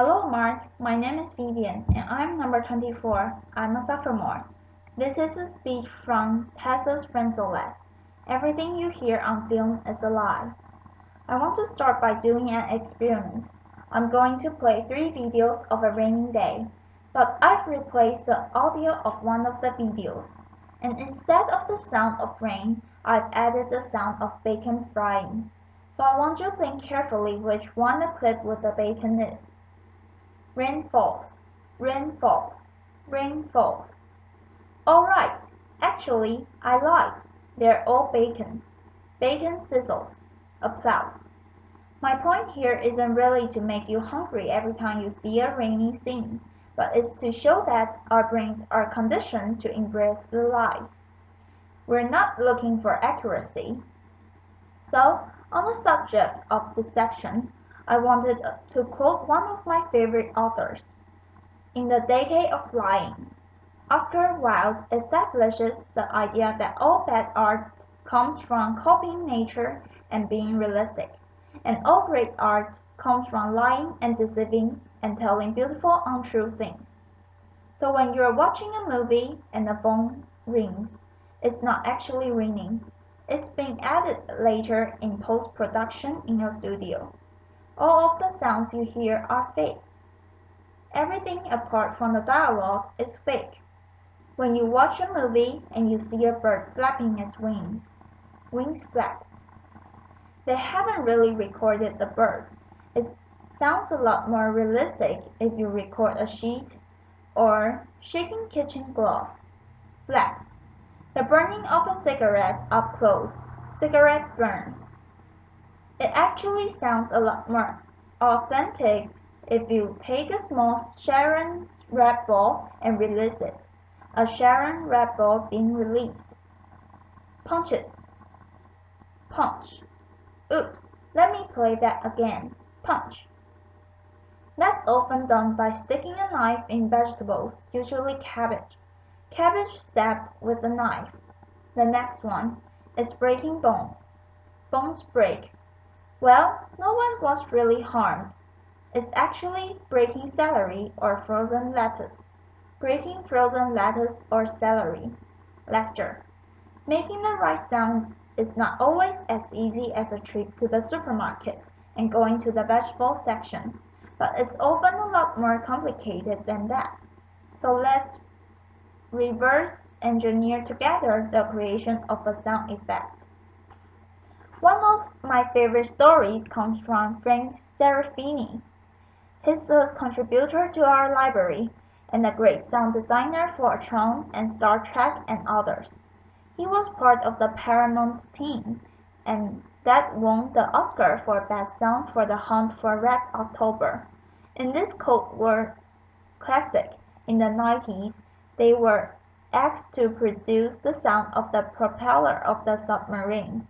Hello, Mark. My name is Vivian, and I'm number 24. I'm a sophomore. This is a speech from Tasos Frantzolas. Everything you hear on film is a lie. I want to start by doing an experiment. I'm going to play 3 videos of a rainy day, but I've replaced the audio of one of the videos. And instead of the sound of rain, I've added the sound of bacon frying. So I want you to think carefully which one the clip with the bacon is. Rain falls, rain falls, rain falls. All right, actually, I lied. They're all bacon. Bacon sizzles. Applause. My point here isn't really to make you hungry every time you see a rainy scene, but it's to show that our brains are conditioned to embrace the lies. We're not looking for accuracy. So, on the subject of deception, I wanted to quote one of my favorite authors. In The Decade of Lying, Oscar Wilde establishes the idea that all bad art comes from copying nature and being realistic, and all great art comes from lying and deceiving and telling beautiful untrue things. So when you're watching a movie and the phone rings, it's not actually ringing. It's being added later in post-production in a studio. All of the sounds you hear are fake. Everything apart from the dialogue is fake. When you watch a movie and you see a bird flapping its wings flap. They haven't really recorded the bird. It sounds a lot more realistic if you record a sheet or shaking kitchen glove. Flaps. The burning of a cigarette up close. Cigarette burns. It actually sounds a lot more authentic if you take a small Sharon Red ball and release it. A Sharon Red ball being released. Punches. Punch. Oops, let me play that again. Punch. That's often done by sticking a knife in vegetables, usually cabbage. Cabbage stabbed with a knife. The next one is breaking bones. Bones break. Well, no one was really harmed. It's actually breaking celery or frozen lettuce. Breaking frozen lettuce or celery. Laughter. Making the right sounds is not always as easy as a trip to the supermarket and going to the vegetable section, but it's often a lot more complicated than that. So let's reverse engineer together the creation of a sound effect. One of my favorite stories comes from Frank Serafini. He's a contributor to our library and a great sound designer for Tron and Star Trek and others. He was part of the Paramount team and that won the Oscar for Best Sound for The Hunt for Red October. In this Cold War classic in the 90s, they were asked to produce the sound of the propeller of the submarine.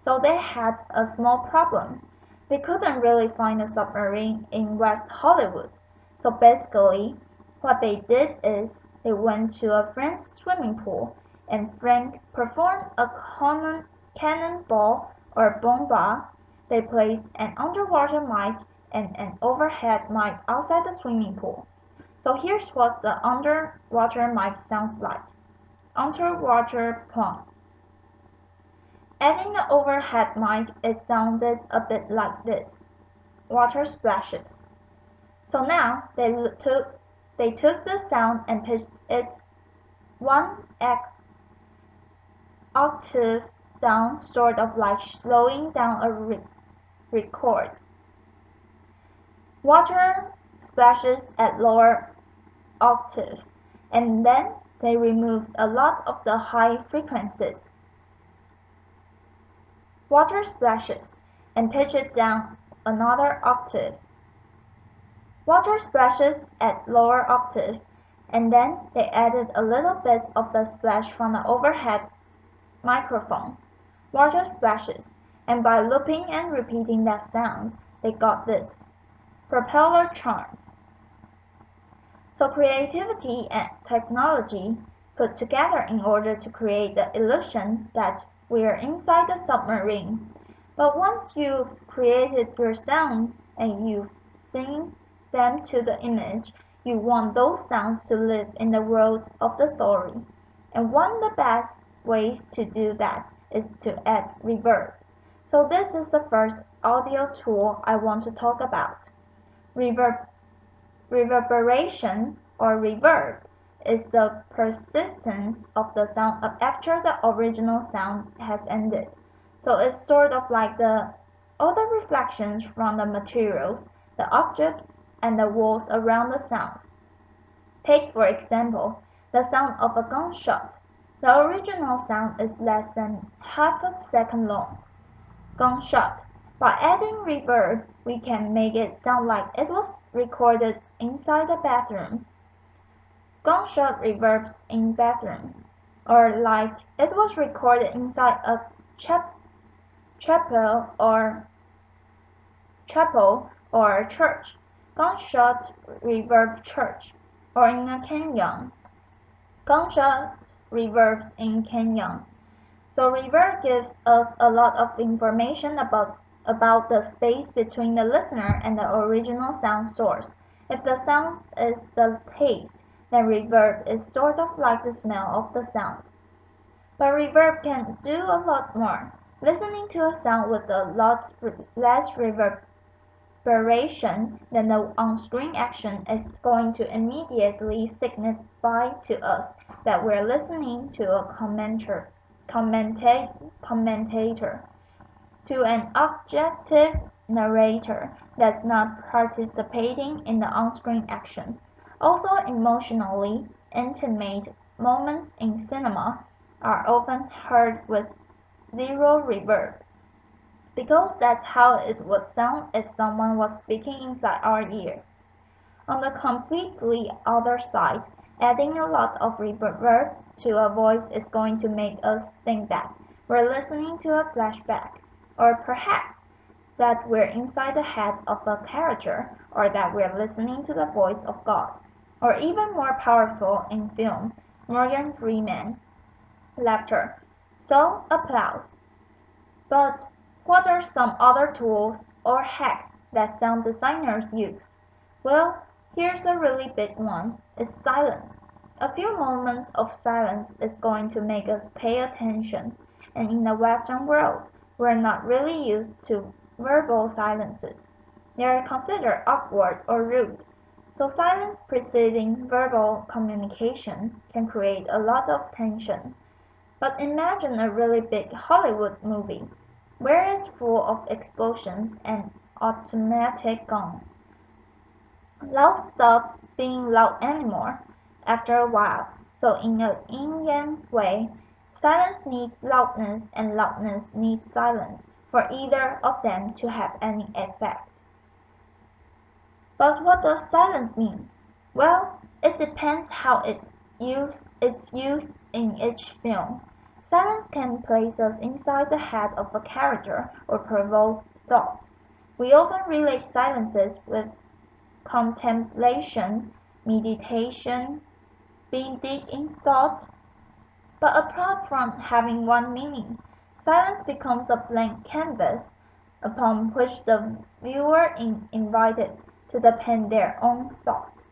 So they had a small problem. They couldn't really find a submarine in West Hollywood. So basically, what they did is they went to a French swimming pool and Frank performed a cannonball or bomba. They placed an underwater mic and an overhead mic outside the swimming pool. So here's what the underwater mic sounds like. Underwater pond. Adding the overhead mic, it sounded a bit like this. Water splashes. So now they took the sound and pitched it one octave down, sort of like slowing down a record. Water splashes at lower octave, and then they removed a lot of the high frequencies. Water splashes, and pitch it down another octave. Water splashes at lower octave, and then they added a little bit of the splash from the overhead microphone. Water splashes, and by looping and repeating that sound, they got this. Propeller charms. So creativity and technology put together in order to create the illusion that we're inside the submarine. But once you've created your sounds and you've seen them to the image, you want those sounds to live in the world of the story. And one of the best ways to do that is to add reverb. So this is the first audio tool I want to talk about. Reverberation or reverb is the persistence of the sound after the original sound has ended. So it's sort of like all the reflections from the materials, the objects, and the walls around the sound. Take, for example, the sound of a gunshot. The original sound is less than half a second long. Gunshot. By adding reverb, we can make it sound like it was recorded inside a bathroom. Gunshot reverbs in bathroom, or like it was recorded inside a chapel or church. Gunshot reverb church, or in a canyon. Gunshot reverbs in canyon. So reverb gives us a lot of information about the space between the listener and the original sound source. If the sound is the taste, then reverb is sort of like the smell of the sound. But reverb can do a lot more. Listening to a sound with a lot less reverberation than the on-screen action is going to immediately signify to us that we're listening to a commentator, to an objective narrator that's not participating in the on-screen action. Also, emotionally intimate moments in cinema are often heard with zero reverb, because that's how it would sound if someone was speaking inside our ear. On the completely other side, adding a lot of reverb to a voice is going to make us think that we're listening to a flashback, or perhaps that we're inside the head of a character, or that we're listening to the voice of God, or even more powerful in film, Morgan Freeman, laughter, so applause. But what are some other tools or hacks that sound designers use? Well, here's a really big one. It's silence. A few moments of silence is going to make us pay attention, and in the Western world, we're not really used to verbal silences. They are considered awkward or rude. So silence preceding verbal communication can create a lot of tension. But imagine a really big Hollywood movie, where it's full of explosions and automatic guns. Loud stops being loud anymore after a while, so in a yin-yang way, silence needs loudness and loudness needs silence for either of them to have any effect. But what does silence mean? Well, it depends how it's used in each film. Silence can place us inside the head of a character or provoke thought. We often relate silences with contemplation, meditation, being deep in thought. But apart from having one meaning, silence becomes a blank canvas upon which the viewer is invited to pen their own thoughts.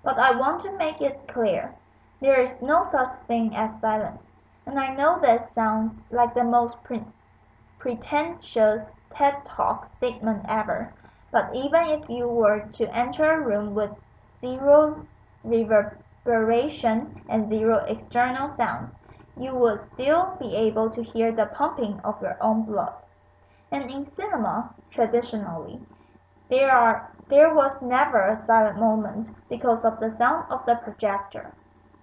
But I want to make it clear, there is no such thing as silence. And I know this sounds like the most pretentious TED Talk statement ever, but even if you were to enter a room with zero reverberation and zero external sounds, you would still be able to hear the pumping of your own blood. And in cinema, traditionally, there was never a silent moment because of the sound of the projector.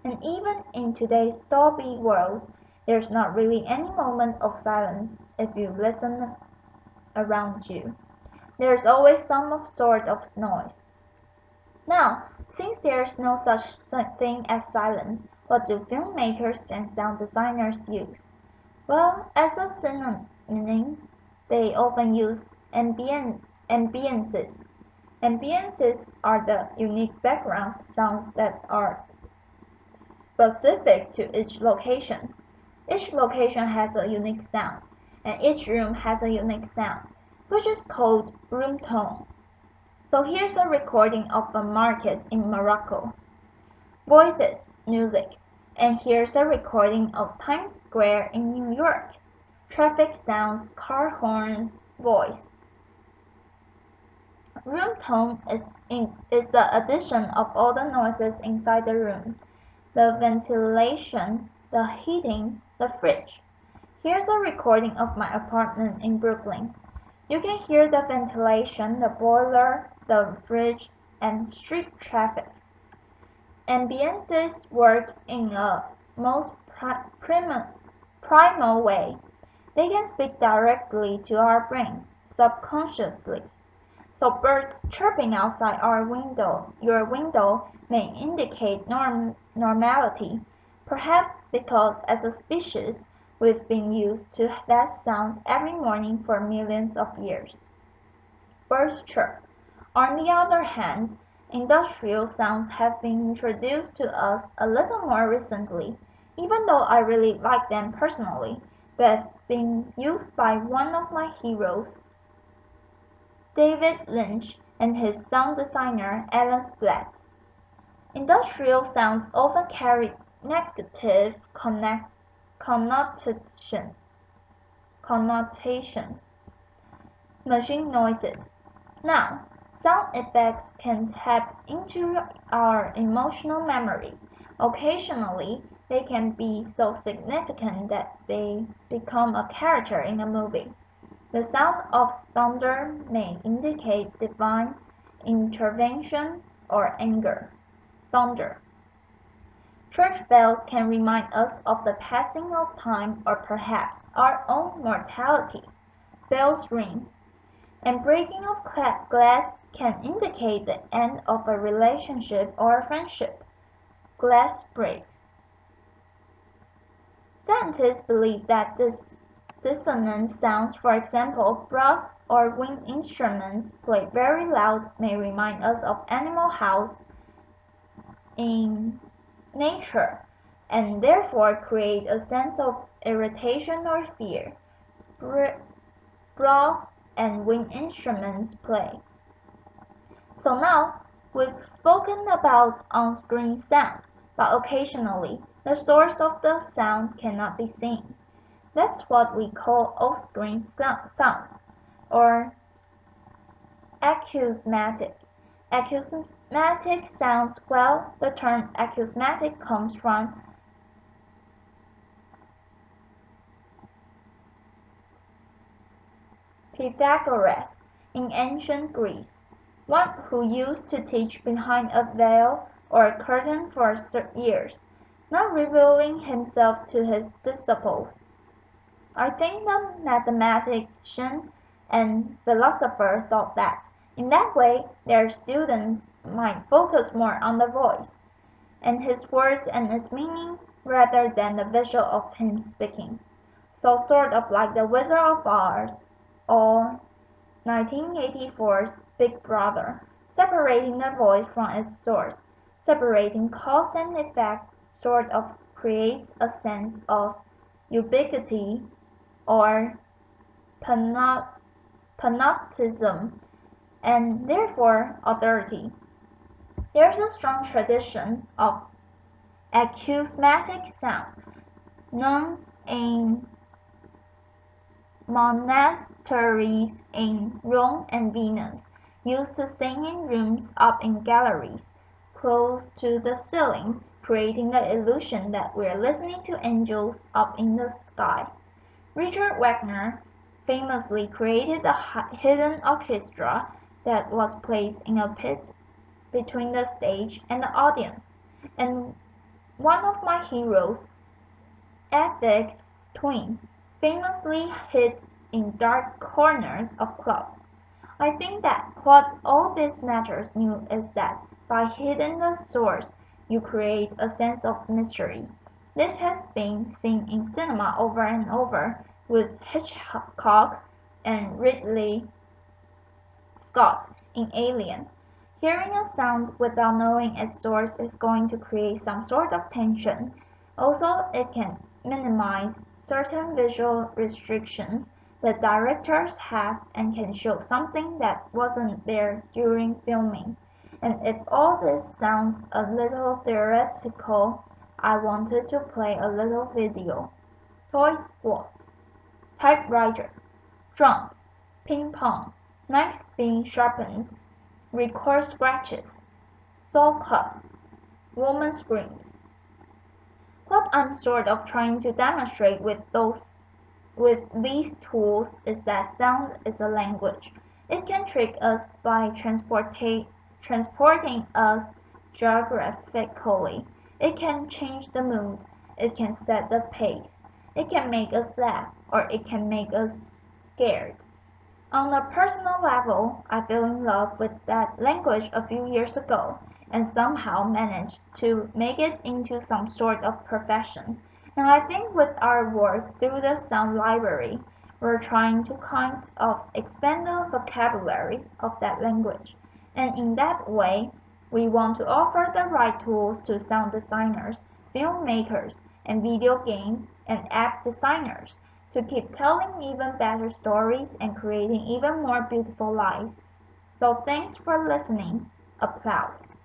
And even in today's Dolby world, there's not really any moment of silence if you listen around you. There's always some sort of noise. Now, since there's no such thing as silence, what do filmmakers and sound designers use? Well, as a synonym, they often use ambiances. Ambiances are the unique background sounds that are specific to each location. Each location has a unique sound, and each room has a unique sound, which is called room tone. So here's a recording of a market in Morocco. Voices, music. And here's a recording of Times Square in New York. Traffic sounds, car horns, voice. Room tone is the addition of all the noises inside the room. The ventilation, the heating, the fridge. Here's a recording of my apartment in Brooklyn. You can hear the ventilation, the boiler, the fridge, and street traffic. Ambiances work in a most primal way. They can speak directly to our brain, subconsciously. So birds chirping outside your window, may indicate normality, perhaps because as a species we've been used to that sound every morning for millions of years. Birds chirp. On the other hand, industrial sounds have been introduced to us a little more recently, even though I really like them personally. They've been used by one of my heroes, David Lynch, and his sound designer Alan Splatt. Industrial sounds often carry negative connotations. Machine noises. Now, sound effects can tap into our emotional memory. Occasionally, they can be so significant that they become a character in a movie. The sound of thunder may indicate divine intervention or anger. Thunder. Church bells can remind us of the passing of time or perhaps our own mortality. Bells ring. And breaking of glass can indicate the end of a relationship or a friendship. Glass breaks. Scientists believe that this dissonant sounds, for example, brass or wind instruments played very loud, may remind us of Animal House in nature, and therefore create a sense of irritation or fear. Brass and wind instruments play. So now, we've spoken about on-screen sounds, but occasionally, the source of the sound cannot be seen. That's what we call off-screen sounds, or acousmatic. Acousmatic sounds, well, the term acousmatic comes from Pythagoras in ancient Greece, one who used to teach behind a veil or a curtain for years, not revealing himself to his disciples. I think the mathematician and philosopher thought that, in that way, their students might focus more on the voice, and his words and its meaning, rather than the visual of him speaking. So sort of like the Wizard of Oz or 1984's Big Brother, separating the voice from its source, separating cause and effect sort of creates a sense of ubiquity or panopticism, and therefore authority. There is a strong tradition of acousmatic sound. Nuns in monasteries in Rome and Venice used to sing in rooms up in galleries, close to the ceiling, creating the illusion that we're listening to angels up in the sky. Richard Wagner famously created a hidden orchestra that was placed in a pit between the stage and the audience, and one of my heroes, Aphex Twin, famously hid in dark corners of clubs. I think that what all these matters knew is that by hiding the source, you create a sense of mystery. This has been seen in cinema over and over with Hitchcock and Ridley Scott in Alien. Hearing a sound without knowing its source is going to create some sort of tension. Also, it can minimize certain visual restrictions the directors have and can show something that wasn't there during filming. And if all this sounds a little theoretical, I wanted to play a little video. Toy squats, typewriter, drums, ping pong, knives being sharpened, record scratches, saw cuts, woman screams. What I'm sort of trying to demonstrate with these tools is that sound is a language. It can trick us by transporting us geographically. It can change the mood. It can set the pace. It can make us laugh, or it can make us scared. On a personal level, I fell in love with that language a few years ago, and somehow managed to make it into some sort of profession. And I think with our work through the sound library, we're trying to kind of expand the vocabulary of that language. And in that way, we want to offer the right tools to sound designers, filmmakers, and video game and app designers to keep telling even better stories and creating even more beautiful lives. So thanks for listening. Applause.